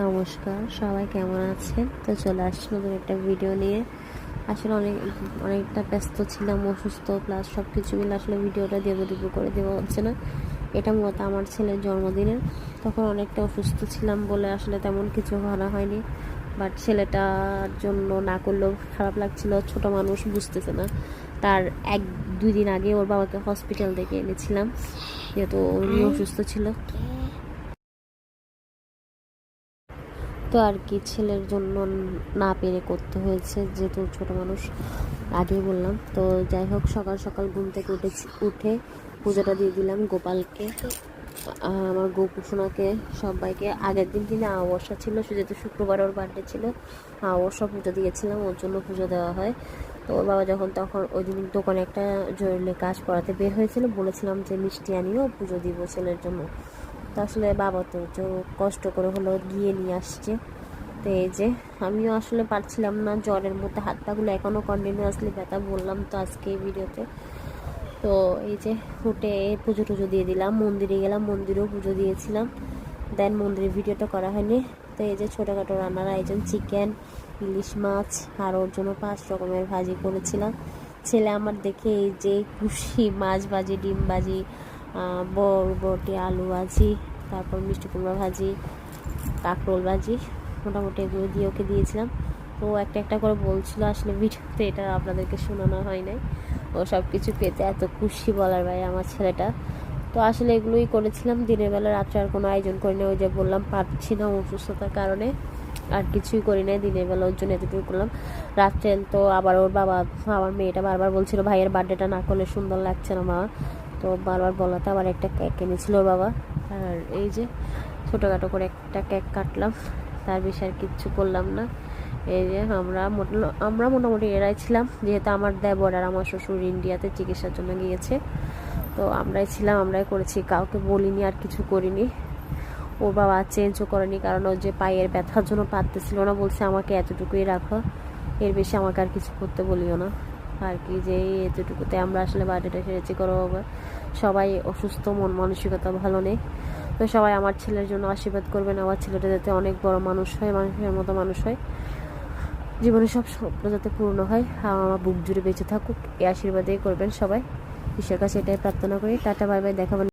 নমস্কার, সবাই কেমন আছেন? তো চলে আসছি নতুন একটা ভিডিও নিয়ে। আসলে অনেকটা ব্যস্ত ছিলাম, অসুস্থ প্লাস সব কিছু মিলে আসলে ভিডিওটা দেবো করে দেওয়া হচ্ছে না। এটা মূলত আমার ছেলের জন্মদিনের, তখন অনেকটা অসুস্থ ছিলাম বলে আসলে তেমন কিছু করা হয়নি। বাট ছেলেটার জন্য না করলেও খারাপ লাগছিল, ছোট মানুষ বুঝতেছে না। তার 1-2 দিন আগে ওর বাবাকে হসপিটাল থেকে এনেছিলাম, যেহেতু উনি অসুস্থ ছিল। তো আর কি ছেলের জন্য না পেরে করতে হয়েছে, যেহেতু ছোট মানুষ, আগেই বললাম। তো যাই হোক, সকাল সকাল ঘুম থেকে উঠে পুজোটা দিয়ে দিলাম গোপালকে, আমার গোপুসোনাকে, সবাইকে। আগের দিন কিন্তু অমাবস্যা ছিল, যেহেতু শুক্রবার ওর বার্থডে ছিল, অমাবস্যা পুজো দিয়েছিলাম, ওর জন্য পুজো দেওয়া হয়। তো ওর বাবা তখন ওই দিন দোকানে একটা জরুরি কাজ করাতে বের হয়েছিল, বলেছিলাম যে মিষ্টি আনিও, পুজো দিব ছেলের জন্য। তো আসলে বাবা তো কষ্ট করে হলো গিয়ে নিয়ে আসছে। তো এই যে আমিও আসলে পারছিলাম না, জ্বরের মধ্যে হাত পাগুলো এখনও কন্টিনিউয়াসলি ব্যথা, বললাম তো আজকে এই ভিডিওতে। তো এই যে উঠে পুজো টুজো দিয়ে দিলাম, মন্দিরে গেলাম, মন্দিরেও পুজো দিয়েছিলাম। দেন মন্দিরের ভিডিওটা করা হয়নি। তো এই যে ছোটোখাটো রান্নার আয়োজন, চিকেন, ইলিশ মাছ, আর ওর জন্য 5 রকমের ভাজি করেছিলাম। ছেলে আমার দেখে এই যে খুশি, মাছ ভাজি, ডিম ভাজি, বরবটি আলু ভাজি, তারপর মিষ্টি কুমড়া ভাজি, কাঁকরোল ভাজি, মোটামুটি এগুলো দিয়ে ওকে দিয়েছিলাম। তো একটা একটা করে বলছিল, আসলে ভিডিওতে এটা আপনাদেরকে শোনানো হয় নাই। ও সব কিছু পেতে এত খুশি বলার বাইরে আমার ছেলেটা। তো আসলে এগুলোই করেছিলাম দিনের বেলা, রাত্রে আর কোনো আয়োজন করি না। ওই যে বললাম পারছি না অসুস্থতার কারণে, আর কিছুই করি নাই দিনের বেলা, ওর জন্য এতটুকু করলাম। রাত্রে তো আবার ওর বাবা, আমার মেয়েটা বারবার বলছিল ভাইয়ের বার্থডেটা না করলে সুন্দর লাগছে না মা। তো বারবার বলাতে আবার একটা কেক এনেছিল ওর বাবা। আর এই যে ছোটোখাটো করে একটা কেক কাটলাম, তার বেশি আর কিচ্ছু করলাম না। এই যে আমরা মোটামুটি এরাই ছিলাম, যেহেতু আমার দেবর আর আমার শ্বশুর ইন্ডিয়াতে চিকিৎসার জন্য গিয়েছে। তো আমরাই ছিলাম, আমরাই করেছি, কাউকে বলিনি আর কিছু করিনি। ওর বাবা চেঞ্জও করেনি, কারণ ওর যে পায়ের ব্যথার জন্য পারতেছিল না, বলছে আমাকে এতটুকুই রাখো, এর বেশি আমাকে আর কিছু করতে বলিও না। আর কি যে এতটুকুতে আমরা আসলে বার্থডেটা সেরেছি করো বাবা। সবাই অসুস্থ, মন মানসিকতা ভালো নেই। তো সবাই আমার ছেলের জন্য আশীর্বাদ করবেন, আমার ছেলেটা যাতে অনেক বড় মানুষ হয়, মানুষের মতো মানুষ হয়, জীবনে সব স্বপ্ন যাতে পূর্ণ হয়, আমার বুক জুড়ে বেঁচে থাকুক, এই আশীর্বাদই করবেন সবাই। ঈশ্বরের কাছে এটাই প্রার্থনা করি। টাটা, বাই বাই, দেখাবেন।